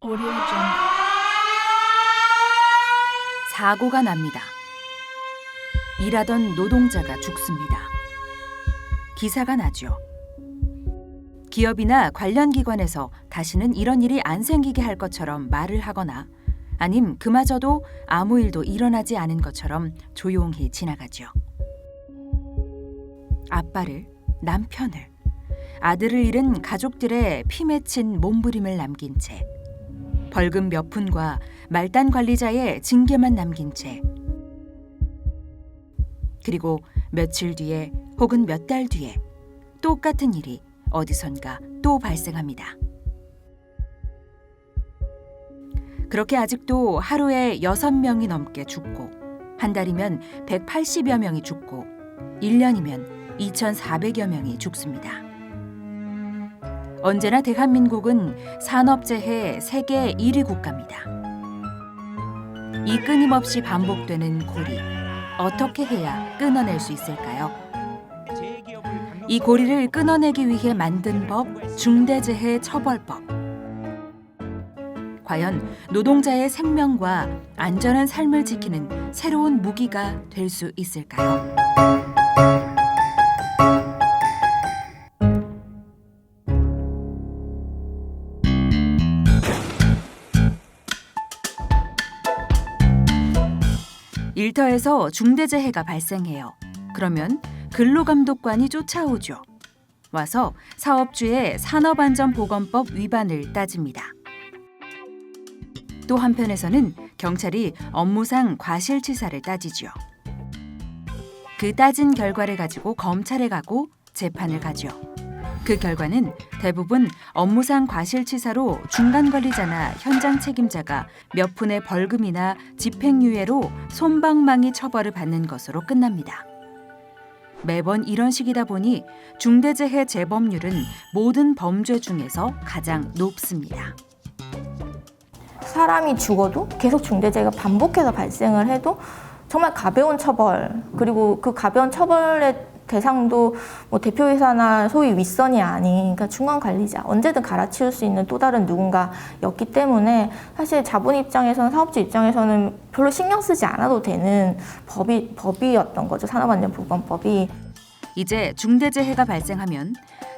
AudioJungle. 사고가 납니다. 일하던 노동자가 죽습니다. 기사가 나죠. 기업이나 관련 기관에서 다시는 이런 일이 안 생기게 할 것처럼 말을 하거나 아님 그마저도 아무 일도 일어나지 않은 것처럼 조용히 지나가죠. 아빠를, 남편을, 아들을 잃은 가족들의 피 맺힌 몸부림을 남긴 채 벌금 몇 푼과 말단 관리자의 징계만 남긴 채 그리고 며칠 뒤에 혹은 몇 달 뒤에 똑같은 일이 어디선가 또 발생합니다. 그렇게 아직도 하루에 6명이 넘게 죽고 한 달이면 180여 명이 죽고 1년이면 2,400여 명이 죽습니다. 언제나 대한민국은 산업재해 세계 1위 국가입니다. 이 끊임없이 반복되는 고리, 어떻게 해야 끊어낼 수 있을까요? 이 고리를 끊어내기 위해 만든 법, 중대재해처벌법. 과연 노동자의 생명과 안전한 삶을 지키는 새로운 무기가 될 수 있을까요? 일터에서 중대재해가 발생해요. 그러면 근로감독관이 쫓아오죠. 와서 사업주의 산업안전보건법 위반을 따집니다. 또 한편에서는 경찰이 업무상 과실치사를 따지죠. 그 따진 결과를 가지고 검찰에 가고 재판을 가죠. 그 결과는 대부분 업무상 과실치사로 중간관리자나 현장 책임자가 몇 푼의 벌금이나 집행유예로 솜방망이 처벌을 받는 것으로 끝납니다. 매번 이런 식이다 보니 중대재해 재범률은 모든 범죄 중에서 가장 높습니다. 사람이 죽어도 계속 중대재해가 반복해서 발생을 해도 정말 가벼운 처벌, 그리고 그 가벼운 처벌의 대상도 뭐 대표이사나 소위 윗선이 아닌 그러니까 중간 관리자, 언제든 갈아치울 수 있는 또 다른 누군가였기 때문에 사실 자본 입장에서는, 사업주 입장에서는 별로 신경 쓰지 않아도 되는 법이었던 거죠. 산업안전보건법이. 이제 중대재해가 발생하면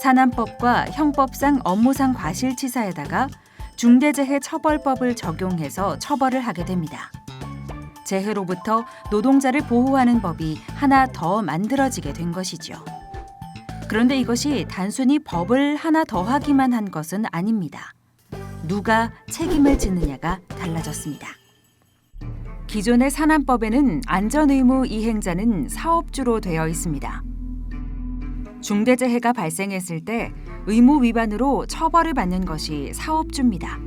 산안법과 형법상 업무상 과실치사에다가 중대재해처벌법을 적용해서 처벌을 하게 됩니다. 재해로부터 노동자를 보호하는 법이 하나 더 만들어지게 된 것이죠. 그런데 이것이 단순히 법을 하나 더 하기만 한 것은 아닙니다. 누가 책임을 지느냐가 달라졌습니다. 기존의 산안법에는 안전의무 이행자는 사업주로 되어 있습니다. 중대재해가 발생했을 때 의무 위반으로 처벌을 받는 것이 사업주입니다.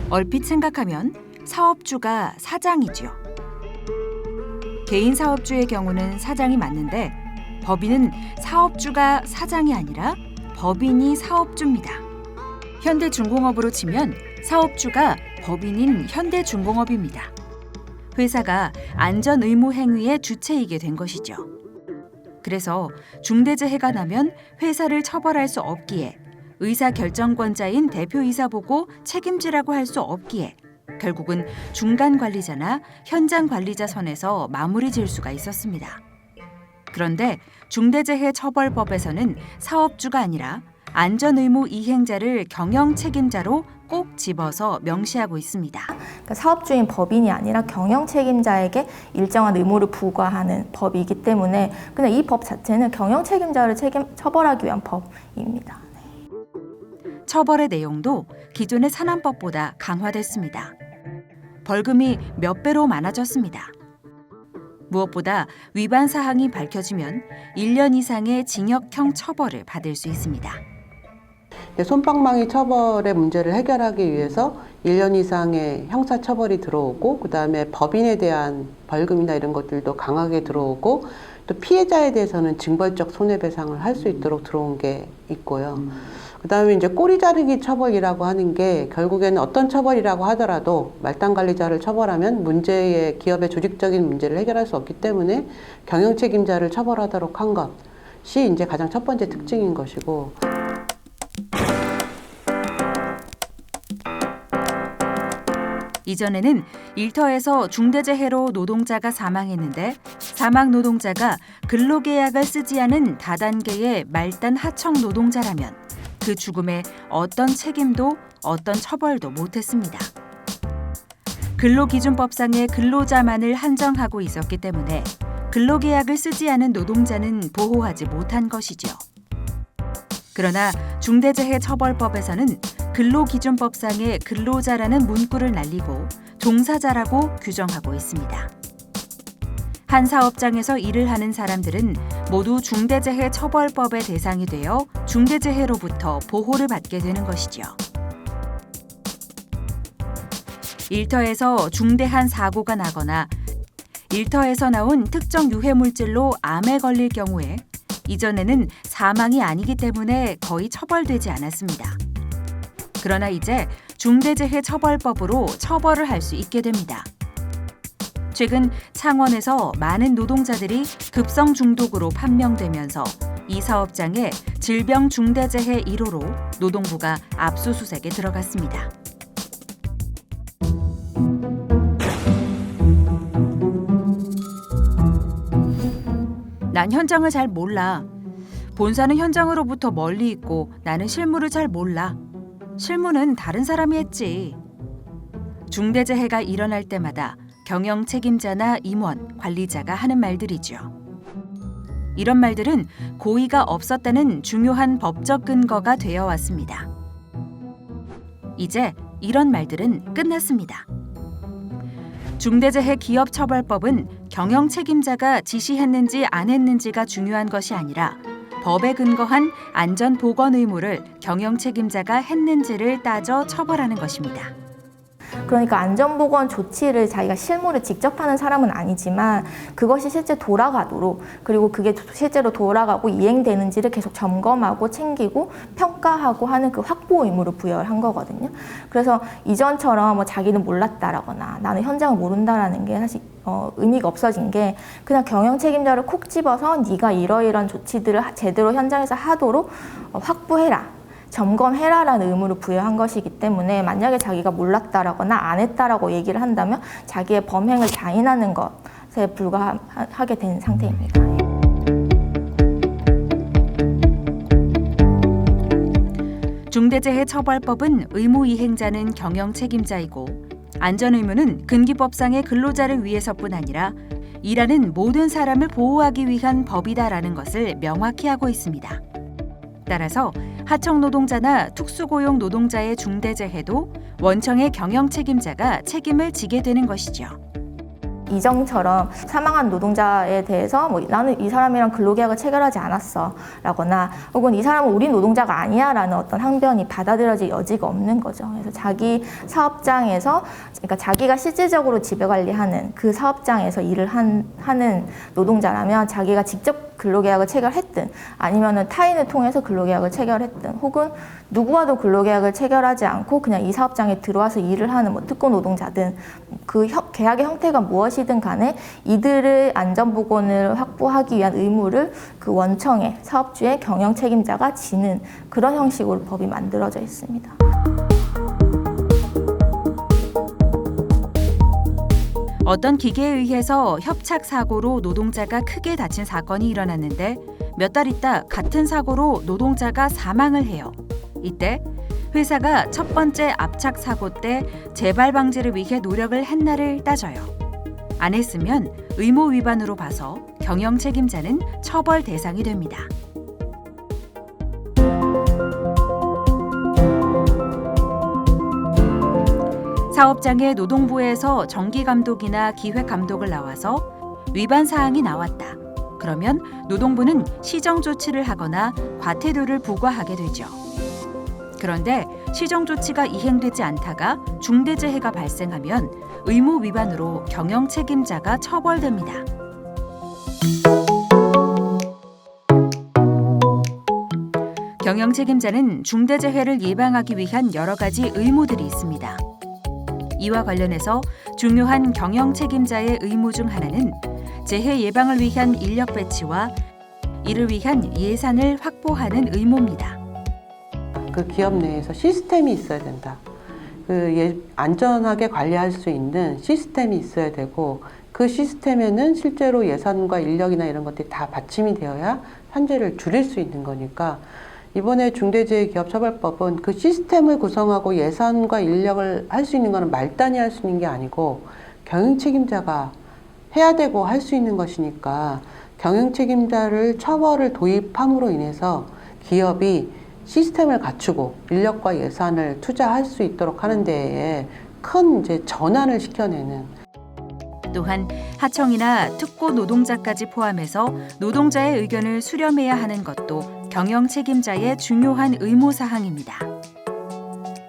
얼핏 생각하면 사업주가 사장이죠. 개인 사업주의 경우는 사장이 맞는데 법인은 사업주가 사장이 아니라 법인이 사업주입니다. 현대중공업으로 치면 사업주가 법인인 현대중공업입니다. 회사가 안전의무행위의 주체이게 된 것이죠. 그래서 중대재해가 나면 회사를 처벌할 수 없기에 의사결정권자인 대표이사 보고 책임지라고 할 수 없기에 결국은 중간관리자나 현장관리자 선에서 마무리 질 수가 있었습니다. 그런데 중대재해처벌법에서는 사업주가 아니라 안전의무 이행자를 경영책임자로 꼭 집어서 명시하고 있습니다. 그러니까 사업주인 법인이 아니라 경영책임자에게 일정한 의무를 부과하는 법이기 때문에 그냥 이 법 자체는 경영책임자를 처벌하기 위한 법입니다. 처벌의 내용도 기존의 산안법보다 강화됐습니다. 벌금이 몇 배로 많아졌습니다. 무엇보다 위반 사항이 밝혀지면 1년 이상의 징역형 처벌을 받을 수 있습니다. 솜방망이 처벌의 문제를 해결하기 위해서 1년 이상의 형사처벌이 들어오고 그다음에 법인에 대한 벌금이나 이런 것들도 강하게 들어오고 또 피해자에 대해서는 징벌적 손해배상을 할 수 있도록 들어온 게 있고요. 그다음에 이제 꼬리 자르기 처벌이라고 하는 게 결국에는 어떤 처벌이라고 하더라도 말단 관리자를 처벌하면 기업의 조직적인 문제를 해결할 수 없기 때문에 경영 책임자를 처벌하도록 한 것이 이제 가장 첫 번째 특징인 것이고 이전에는 일터에서 중대재해로 노동자가 사망했는데 사망 노동자가 근로계약을 쓰지 않은 다단계의 말단 하청 노동자라면 그 죽음에 어떤 책임도 어떤 처벌도 못했습니다. 근로기준법상의 근로자만을 한정하고 있었기 때문에 근로계약을 쓰지 않은 노동자는 보호하지 못한 것이죠. 그러나 중대재해처벌법에서는 근로기준법상의 근로자라는 문구를 날리고 종사자라고 규정하고 있습니다. 한 사업장에서 일을 하는 사람들은 모두 중대재해처벌법의 대상이 되어 중대재해로부터 보호를 받게 되는 것이죠. 일터에서 중대한 사고가 나거나 일터에서 나온 특정 유해물질로 암에 걸릴 경우에 이전에는 사망이 아니기 때문에 거의 처벌되지 않았습니다. 그러나 이제 중대재해처벌법으로 처벌을 할 수 있게 됩니다. 최근 창원에서 많은 노동자들이 급성 중독으로 판명되면서 이 사업장에 질병중대재해 1호로 노동부가 압수수색에 들어갔습니다. 난 현장을 잘 몰라. 본사는 현장으로부터 멀리 있고 나는 실무를 잘 몰라. 실무는 다른 사람이 했지. 중대재해가 일어날 때마다 경영 책임자나 임원, 관리자가 하는 말들이죠. 이런 말들은 고의가 없었다는 중요한 법적 근거가 되어 왔습니다. 이제 이런 말들은 끝났습니다. 중대재해기업처벌법은 경영 책임자가 지시했는지 안 했는지가 중요한 것이 아니라 법에 근거한 안전보건 의무를 경영 책임자가 했는지를 따져 처벌하는 것입니다. 그러니까 안전보건 조치를 자기가 실무를 직접 하는 사람은 아니지만 그것이 실제 돌아가도록, 그리고 그게 실제로 돌아가고 이행되는지를 계속 점검하고 챙기고 평가하고 하는 그 확보 의무를 부여한 거거든요. 그래서 이전처럼 뭐 자기는 몰랐다라거나 나는 현장을 모른다라는 게 사실 의미가 없어진 게 그냥 경영 책임자를 콕 집어서 네가 이러이러한 조치들을 제대로 현장에서 하도록 확보해라, 점검해라라는 의무를 부여한 것이기 때문에 만약에 자기가 몰랐다라거나 안 했다라고 얘기를 한다면 자기의 범행을 자인하는 것에 불과하게 된 상태입니다. 중대재해처벌법은 의무이행자는 경영 책임자이고 안전의무는 근기법상의 근로자를 위해서뿐 아니라 일하는 모든 사람을 보호하기 위한 법이다라는 것을 명확히 하고 있습니다. 따라서 하청 노동자나 특수고용 노동자의 중대재해도 원청의 경영 책임자가 책임을 지게 되는 것이죠. 이전처럼 사망한 노동자에 대해서 뭐 나는 이 사람이랑 근로계약을 체결하지 않았어 라거나 혹은 이 사람은 우리 노동자가 아니야 라는 어떤 항변이 받아들여질 여지가 없는 거죠. 그래서 자기 사업장에서, 그러니까 자기가 실질적으로 지배관리하는 그 사업장에서 일을 하는 노동자라면 자기가 직접 근로계약을 체결했든 아니면은 타인을 통해서 근로계약을 체결했든 혹은 누구와도 근로계약을 체결하지 않고 그냥 이 사업장에 들어와서 일을 하는 뭐 특고 노동자든 그 계약의 형태가 무엇이든 간에 이들의 안전보건을 확보하기 위한 의무를 그 원청의 사업주의 경영 책임자가 지는 그런 형식으로 법이 만들어져 있습니다. 어떤 기계에 의해서 협착 사고로 노동자가 크게 다친 사건이 일어났는데 몇 달 있다 같은 사고로 노동자가 사망을 해요. 이때 회사가 첫 번째 압착 사고 때 재발 방지를 위해 노력을 했나를 따져요. 안 했으면 의무 위반으로 봐서 경영 책임자는 처벌 대상이 됩니다. 사업장에 노동부에서 정기감독이나 기획감독을 나와서 위반 사항이 나왔다. 그러면 노동부는 시정조치를 하거나 과태료를 부과하게 되죠. 그런데 시정조치가 이행되지 않다가 중대재해가 발생하면 의무 위반으로 경영 책임자가 처벌됩니다. 경영 책임자는 중대재해를 예방하기 위한 여러 가지 의무들이 있습니다. 이와 관련해서 중요한 경영 책임자의 의무 중 하나는 재해 예방을 위한 인력 배치와 이를 위한 예산을 확보하는 의무입니다. 그 기업 내에서 시스템이 있어야 된다. 안전하게 관리할 수 있는 시스템이 있어야 되고 그 시스템에는 실제로 예산과 인력이나 이런 것들이 다 받침이 되어야 산재를 줄일 수 있는 거니까 이번에 중대재해기업처벌법은 그 시스템을 구성하고 예산과 인력을 할 수 있는 거는 말단이 할 수 있는 게 아니고 경영 책임자가 해야 되고 할 수 있는 것이니까 경영 책임자를 처벌을 도입함으로 인해서 기업이 시스템을 갖추고 인력과 예산을 투자할 수 있도록 하는 데에 큰 이제 전환을 시켜내는. 또한 하청이나 특고 노동자까지 포함해서 노동자의 의견을 수렴해야 하는 것도 경영 책임자의 중요한 의무 사항입니다.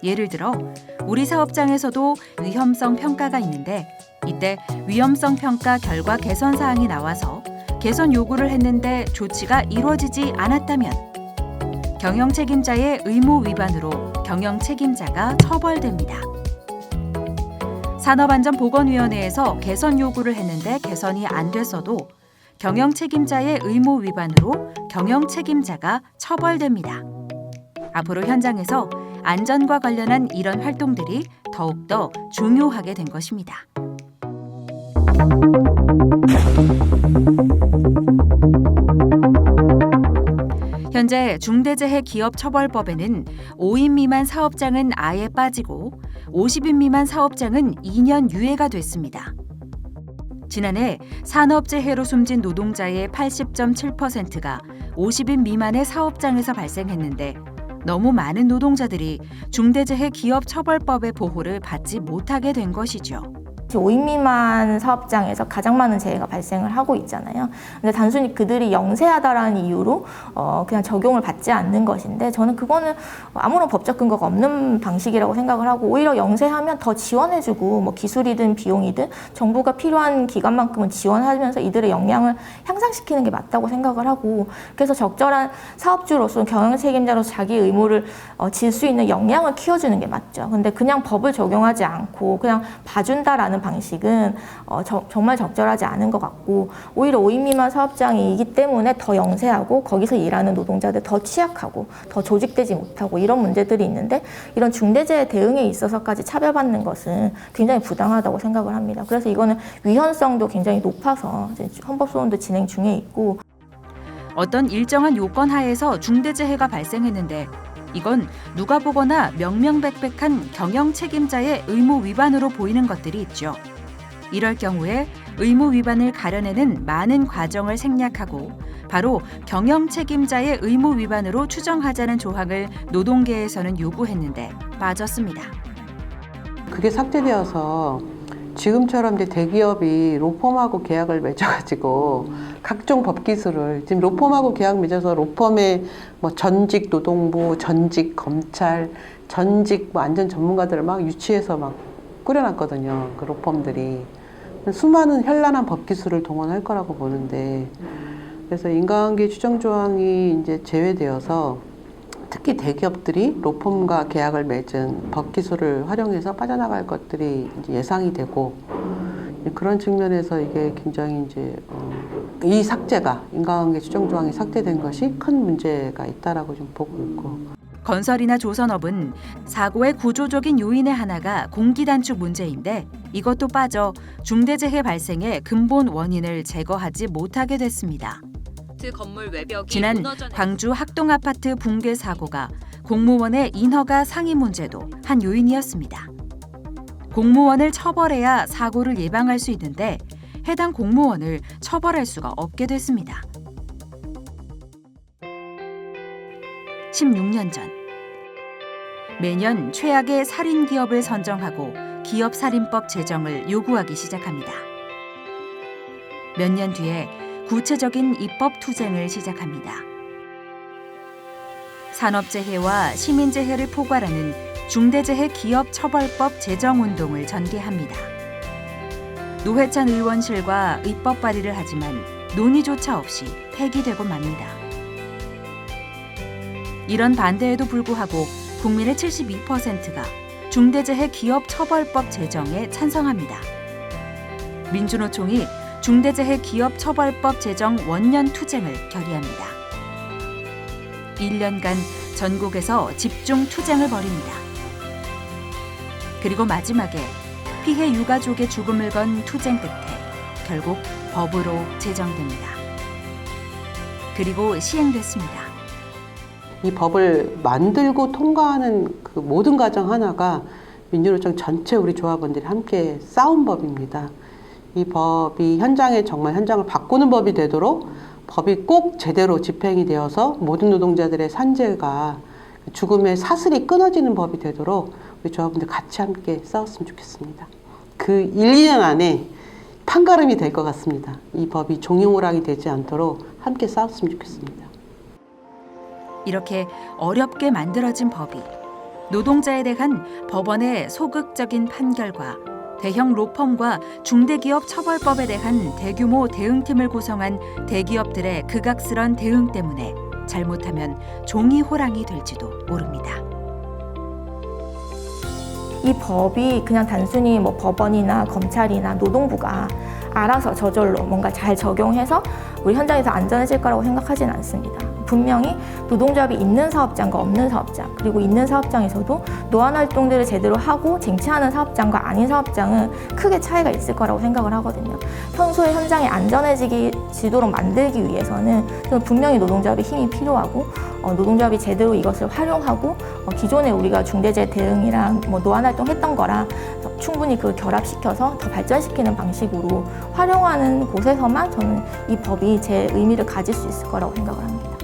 예를 들어 우리 사업장에서도 위험성 평가가 있는데 이때 위험성 평가 결과 개선 사항이 나와서 개선 요구를 했는데 조치가 이루어지지 않았다면 경영 책임자의 의무 위반으로 경영 책임자가 처벌됩니다. 산업안전보건위원회에서 개선 요구를 했는데 개선이 안 됐어도 경영 책임자의 의무 위반으로 경영 책임자가 처벌됩니다. 앞으로 현장에서 안전과 관련한 이런 활동들이 더욱더 중요하게 된 것입니다. 현재 중대재해기업처벌법에는 5인 미만 사업장은 아예 빠지고 50인 미만 사업장은 2년 유예가 됐습니다. 지난해 산업재해로 숨진 노동자의 80.7%가 50인 미만의 사업장에서 발생했는데 너무 많은 노동자들이 중대재해기업처벌법의 보호를 받지 못하게 된 것이죠. 5인 미만 사업장에서 가장 많은 재해가 발생을 하고 있잖아요. 근데 단순히 그들이 영세하다라는 이유로 그냥 적용을 받지 않는 것인데 저는 그거는 아무런 법적 근거가 없는 방식이라고 생각을 하고 오히려 영세하면 더 지원해주고 뭐 기술이든 비용이든 정부가 필요한 기간만큼은 지원하면서 이들의 역량을 향상시키는 게 맞다고 생각을 하고 그래서 적절한 사업주로서 경영 책임자로서 자기 의무를 질 수 있는 역량을 키워주는 게 맞죠. 근데 그냥 법을 적용하지 않고 그냥 봐준다라는 방식은 정말 적절하지 않은 것 같고 오히려 5인 미만 사업장이기 때문에 더 영세하고 거기서 일하는 노동자들 더 취약하고 더 조직되지 못하고 이런 문제들이 있는데 이런 중대재해 대응에 있어서까지 차별받는 것은 굉장히 부당하다고 생각을 합니다. 그래서 이거는 위헌성도 굉장히 높아서 헌법소원도 진행 중에 있고 어떤 일정한 요건 하에서 중대재해가 발생했는데 이건 누가 보거나 명명백백한 경영 책임자의 의무 위반으로 보이는 것들이 있죠. 이럴 경우에 의무 위반을 가려내는 많은 과정을 생략하고 바로 경영 책임자의 의무 위반으로 추정하자는 조항을 노동계에서는 요구했는데 빠졌습니다. 그게 삭제되어서 지금처럼 이제 대기업이 로펌하고 계약을 맺어가지고 각종 법기술을 지금 로펌하고 계약 맺어서 로펌의 뭐 전직 노동부, 전직 검찰, 전직 뭐 안전 전문가들을 막 유치해서 막 꾸려놨거든요. 그 로펌들이 수많은 현란한 법기술을 동원할 거라고 보는데 그래서 인과관계 추정 조항이 이제 제외되어서 특히 대기업들이 로펌과 계약을 맺은 법기술을 활용해서 빠져나갈 것들이 이제 예상이 되고 그런 측면에서 이게 굉장히 이제 이 삭제가 인과관계 추정 조항이 삭제된 것이 큰 문제가 있다라고 좀 보고 있고. 건설이나 조선업은 사고의 구조적인 요인의 하나가 공기 단축 문제인데 이것도 빠져 중대재해 발생의 근본 원인을 제거하지 못하게 됐습니다. 지난 광주 학동 아파트 붕괴 사고가 공무원의 인허가 상위 문제도 한 요인이었습니다. 공무원을 처벌해야 사고를 예방할 수 있는데 해당 공무원을 처벌할 수가 없게 됐습니다. 16년 전 매년 최악의 살인 기업을 선정하고 기업살인법 제정을 요구하기 시작합니다. 몇 년 뒤에 구체적인 입법 투쟁을 시작합니다. 산업재해와 시민재해를 포괄하는 중대재해 기업처벌법 제정운동을 전개합니다. 노회찬 의원실과 입법 발의를 하지만 논의조차 없이 폐기되고 맙니다. 이런 반대에도 불구하고 국민의 72%가 중대재해 기업처벌법 제정에 찬성합니다. 민주노총이 중대재해 기업처벌법 제정 원년 투쟁을 결의합니다. 1년간 전국에서 집중 투쟁을 벌입니다. 그리고 마지막에 피해 유가족의 죽음을 건 투쟁 끝에 결국 법으로 제정됩니다. 그리고 시행됐습니다. 이 법을 만들고 통과하는 그 모든 과정 하나가 민주노총 전체 우리 조합원들이 함께 싸운 법입니다. 이 법이 정말 현장을 바꾸는 법이 되도록 법이 꼭 제대로 집행이 되어서 모든 노동자들의 산재가 죽음의 사슬이 끊어지는 법이 되도록 우리 조합원들 같이 함께 싸웠으면 좋겠습니다. 그 1, 2년 안에 판가름이 될 것 같습니다. 이 법이 종이호랑이 되지 않도록 함께 싸웠으면 좋겠습니다. 이렇게 어렵게 만들어진 법이 노동자에 대한 법원의 소극적인 판결과 대형 로펌과 중대기업 처벌법에 대한 대규모 대응팀을 구성한 대기업들의 극악스런 대응 때문에 잘못하면 종이호랑이 될지도 모릅니다. 이 법이 그냥 단순히 뭐 법원이나 검찰이나 노동부가 알아서 저절로 뭔가 잘 적용해서 우리 현장에서 안전해질 거라고 생각하지는 않습니다. 분명히 노동조합이 있는 사업장과 없는 사업장, 그리고 있는 사업장에서도 노안 활동들을 제대로 하고 쟁취하는 사업장과 아닌 사업장은 크게 차이가 있을 거라고 생각을 하거든요. 평소에 현장이 안전해지도록 만들기 위해서는 저는 분명히 노동조합의 힘이 필요하고 노동조합이 제대로 이것을 활용하고 기존에 우리가 중대재해 대응이랑 뭐 노안 활동 했던 거랑 충분히 그 결합시켜서 더 발전시키는 방식으로 활용하는 곳에서만 저는 이 법이 제 의미를 가질 수 있을 거라고 생각을 합니다.